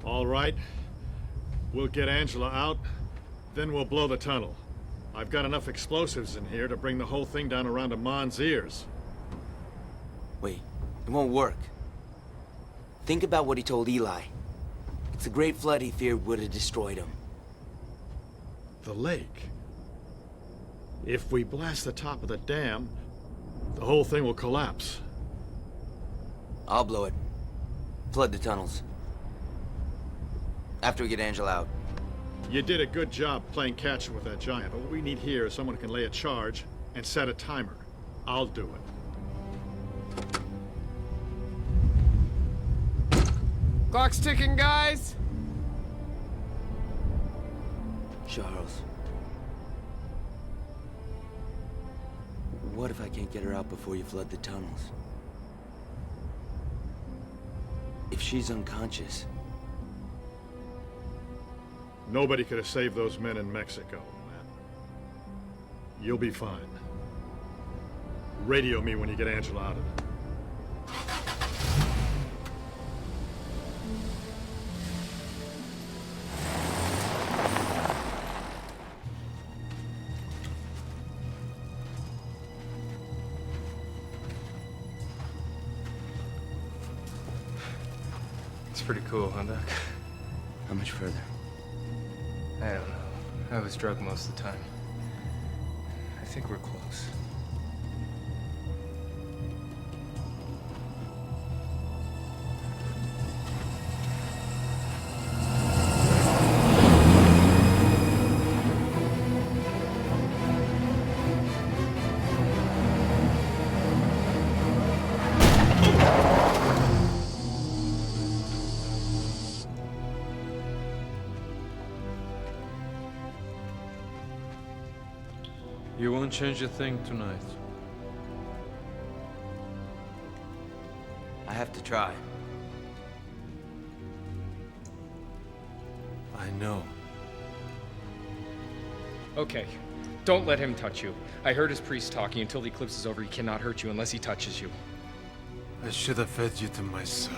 All right. We'll get Angela out, then we'll blow the tunnel. I've got enough explosives in here to bring the whole thing down around Aman's ears. Wait, it won't work. Think about what he told Eli. It's the Great Flood he feared would have destroyed him. The lake. If we blast the top of the dam, the whole thing will collapse. I'll blow it. Flood the tunnels. After we get Angela out. You did a good job playing catch with that giant, but what we need here is someone who can lay a charge and set a timer. I'll do it. Clock's ticking, guys! Charles. What if I can't get her out before you flood the tunnels? If she's unconscious... Nobody could have saved those men in Mexico, man. You'll be fine. Radio me when you get Angela out of it. It's pretty cool, huh, Doc? How much further? I don't know. I was drugged most of the time. I think we're close. You won't change a thing tonight. I have to try. I know. Okay, don't let him touch you. I heard his priest talking. Until the eclipse is over, he cannot hurt you unless he touches you. I should have fed you to my son.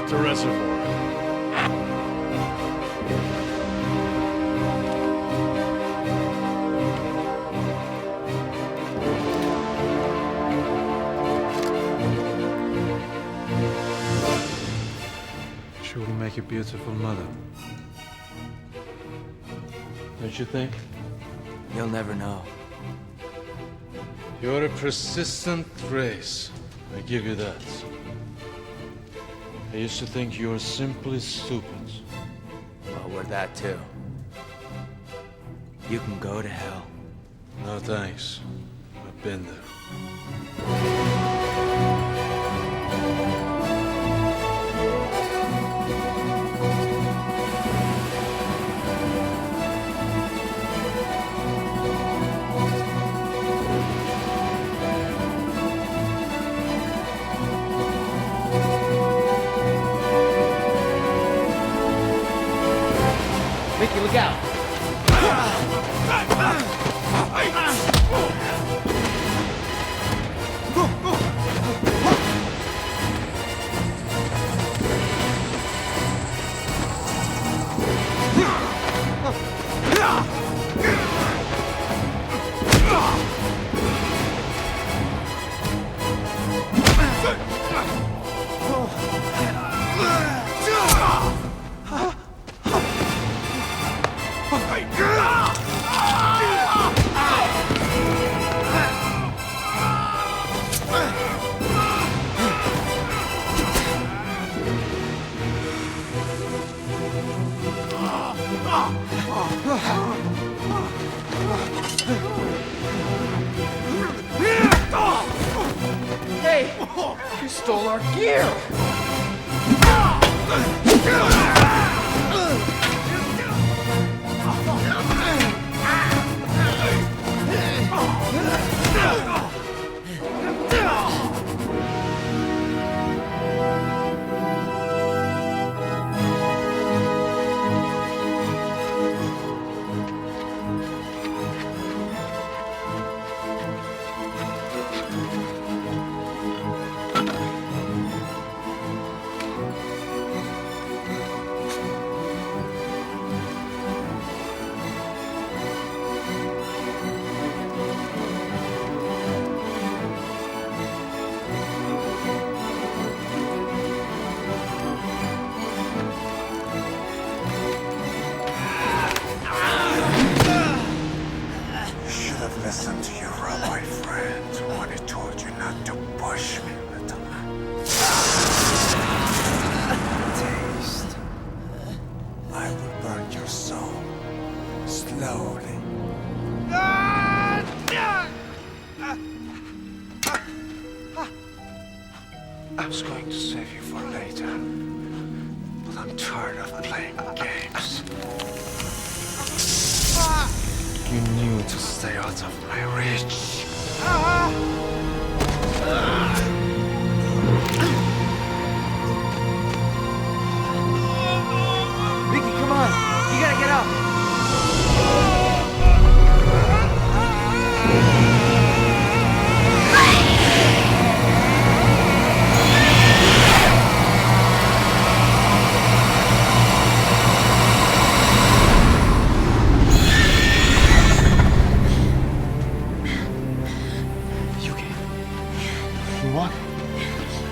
The reservoir. She will make a beautiful mother. Don't you think? You'll never know. You're a persistent race. I give you that. I used to think you were simply stupid. Well, we're that too. You can go to hell. No thanks. I've been there. Mickey, look out! Hey! You stole our gear! Listen to your rabbi friend when he told you not to push me, little man. Taste. I will burn your soul. Slowly. I was going to save you for later, but I'm tired of playing games. You knew to stay out of my reach. Mickey, come on! You gotta get up!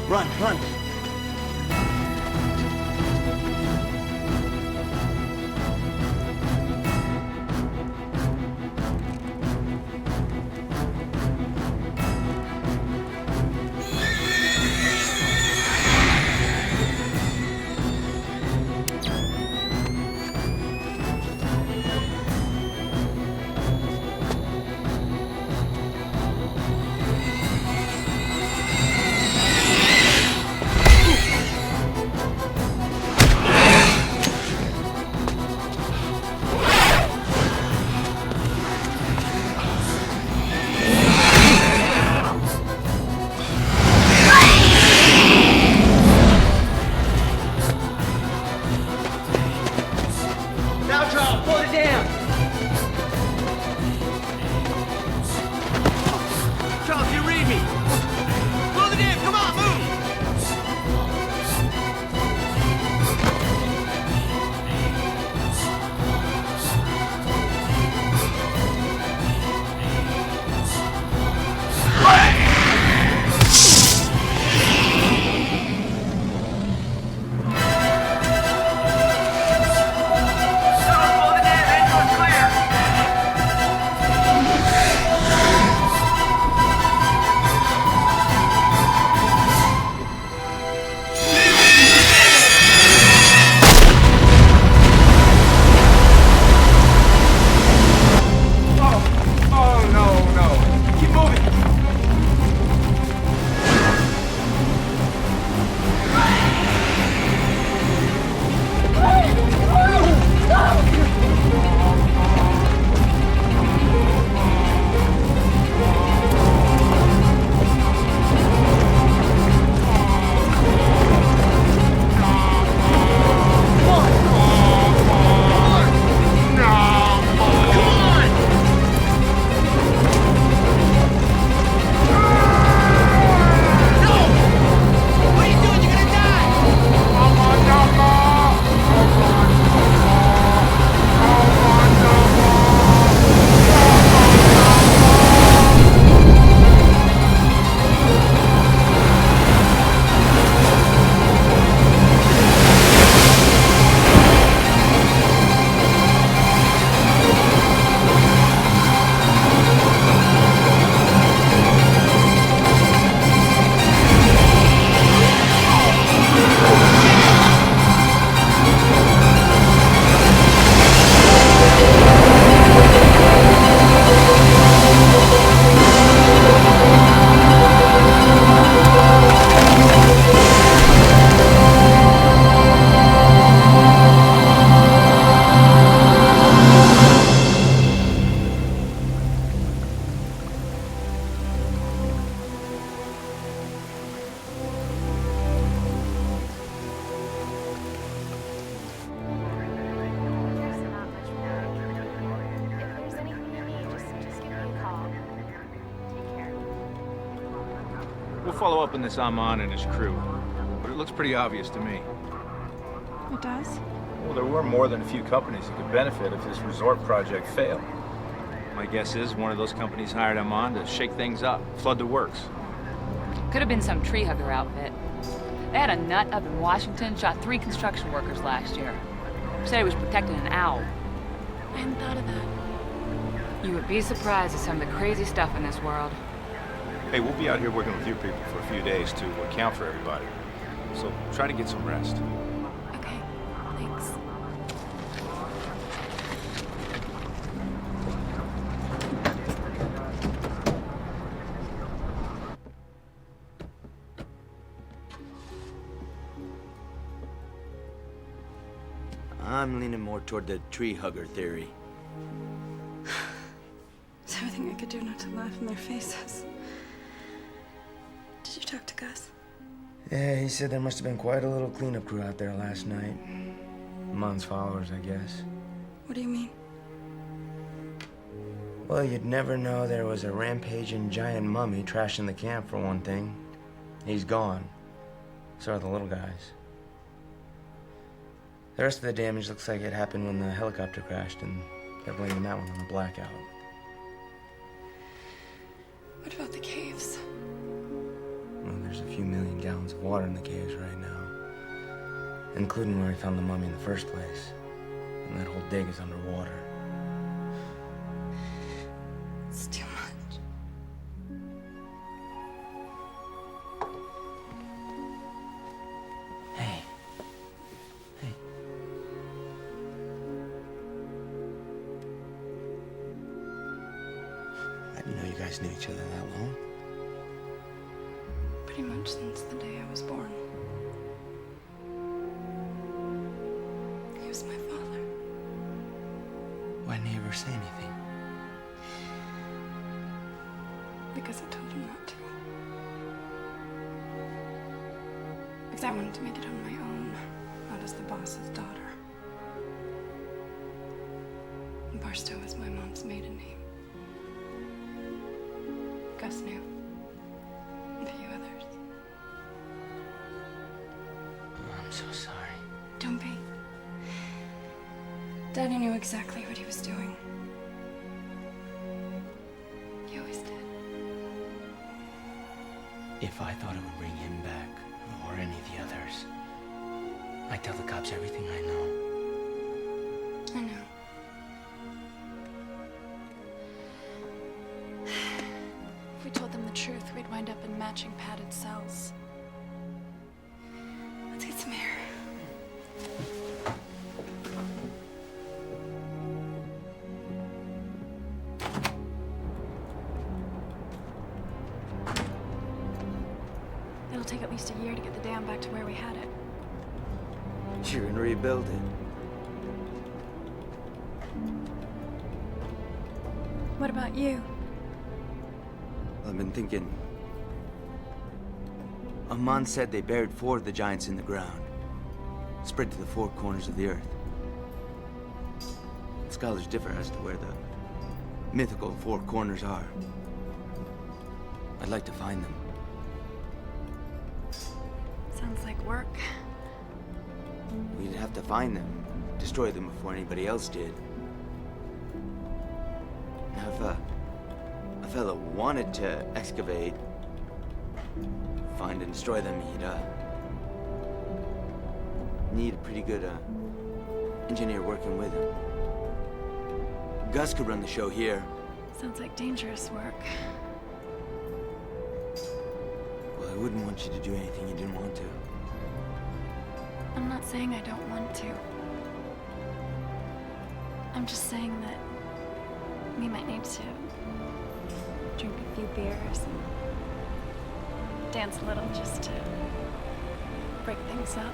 Run, run! We'll follow up on this Aman and his crew, but it looks pretty obvious to me. It does? Well, there were more than a few companies that could benefit if this resort project failed. My guess is one of those companies hired Aman to shake things up, flood the works. Could have been some tree hugger outfit. They had a nut up in Washington, shot 3 construction workers last year. Said he was protecting an owl. I hadn't thought of that. You would be surprised at some of the crazy stuff in this world. Hey, we'll be out here working with you people for a few days to account for everybody. So try to get some rest. Okay, thanks. I'm leaning more toward the tree hugger theory. It's everything I could do not to laugh in their faces. Did you talk to Gus? Yeah, he said there must have been quite a little cleanup crew out there last night. Aman's followers, I guess. What do you mean? Well, you'd never know there was a rampaging giant mummy trashing the camp, for one thing. He's gone. So are the little guys. The rest of the damage looks like it happened when the helicopter crashed, and they're blaming that one on the blackout. What about the caves? Well, there's a few million gallons of water in the caves right now, including where we found the mummy in the first place. And that whole dig is underwater. It's too much. Hey. Hey. I didn't know you guys knew each other that long. Pretty much since the day I was born. He was my father. Why didn't he ever say anything? Because I told him not to. Because I wanted to make it on my own, not as the boss's daughter. And Barstow was my mom's maiden name. Gus knew. And a few others. I'm so sorry. Don't be. Daddy knew exactly what he was doing. He always did. If I thought it would bring him back, or any of the others, I'd tell the cops everything I know. I know. If we told them the truth, we'd wind up in matching padded cells. Let's get some air. It'll take at least a year to get the dam back to where we had it. You're gonna rebuild it. What about you? I've been thinking. Aman said they buried 4 of the giants in the ground, spread to the 4 corners of the earth. Scholars differ as to where the mythical 4 corners are. I'd like to find them. Sounds like work. We'd have to find them, destroy them before anybody else did. Now, if a fella wanted to excavate, find and destroy them, he'd need a pretty good engineer working with him. Gus could run the show here. Sounds like dangerous work. Well, I wouldn't want you to do anything you didn't want to. I'm not saying I don't want to. I'm just saying that we might need to drink a few beers and dance a little just to break things up.